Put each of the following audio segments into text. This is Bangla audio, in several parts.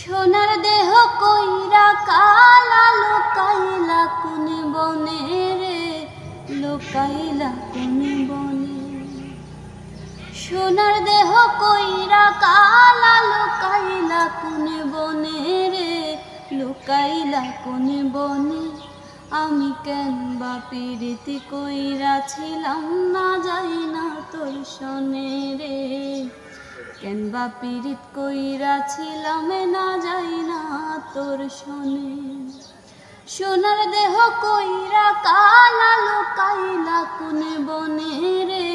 সোনার দেহ কইরা কালা লোকাইলা কোন বনে রে, লোকাইলা কোন বনে। সোনার দেহ কইরা কালা লোকাইলা কোন বনে রে, লোকাইলা কোন বনে। আমি কেন বা পিরিতি কইরাছিলাম না যাই না তোর সনে রে, কেন বা পিরিত কইরাছিলাম না যাই না তোর সনে। সোনার দেহ কইরা কালা লোকাইলা কোন বনে রে,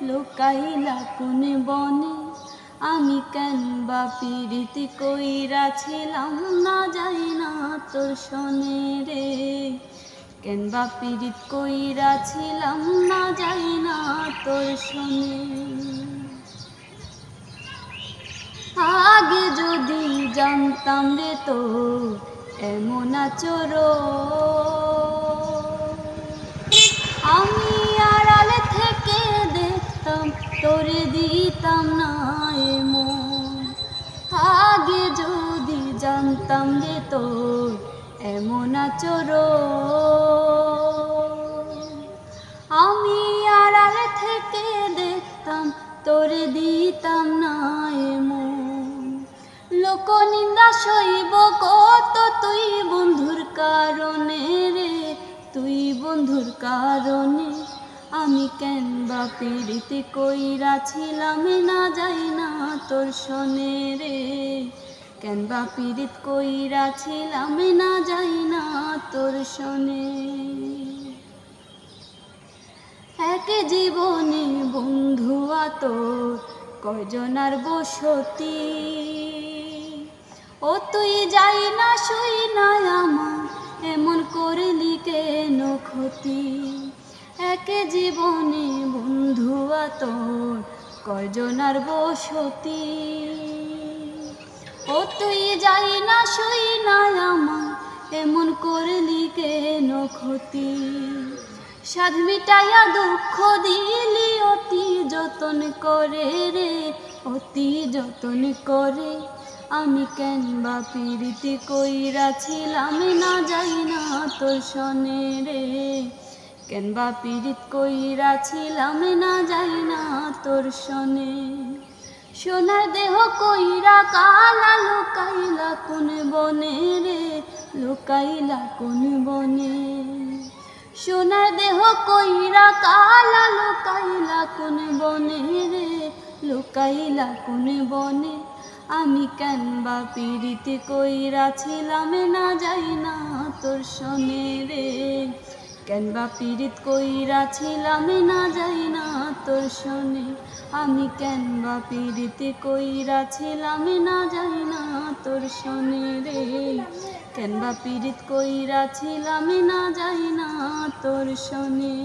লোকাইলা কোন বনে। আমি কেন বা পিরিতি কইরাছিলাম না যাই না তোর সনে রে, কেন বা পিরিত কইরাছিলাম না যাই না তোর সনে। আগে যদি জানতাম রে তো এমন আচরণ, আমি আড়ালে থেকে দেখতাম তোরে দিতাম না এমন। আগে যদি জানতাম রে তো এমন আচরণ, আমি আড়ালে থেকে দেখতাম তোরে দিতাম না এমন। লোকনিন্দা সইব কত তুই বন্ধুর কারণে রে, তুই বন্ধুর কারণে। আমি কেন বা পিরিতি কইরাছিলাম না যাই না তোর সনে রে, কেন বা পিরিত কইরাছিলাম না যাই না তোর সনে। এক জীবনে বন্ধু তোর কয়জনার বসতি, ও তুই যাই না শুই না আমার এমন করলি কেন ক্ষতি। এক জীবনে বন্ধু তোর কয়জনার বসতি, ও তুই যাই না শুই না আমার এমন করলি কেন ক্ষতি। সাধ মিটাইয়া দুঃখ দিলি অতি যতন করে রে, অতি যতন করে। আমি কেন বা পিরিতি কইরাছিলাম না যাই না তোর সনে রে, কেন বা পিরিত কইরাছিলাম না যাই না তোর সনে। সোনার দেহ কইরা কালা লোকাইলা কোন বনে রে, লোকাইলা কোন বনে। সোনার দেহ কইরা কালা লোকাইলা কোন বনে রে, লোকাইলা কোন বনে। আমি কেন বা পিরিতি কইরাছিলাম না যাই না তোর সনে রে, কেন বা পিরিত কইরাছিলাম না যাই না তোর সনে। আমি কেন বা পিরিতি কইরাছিলাম না যাই না তোর সনে রে, কেন বা পিরিত কইরাছিলাম না যাই না তোর সনে।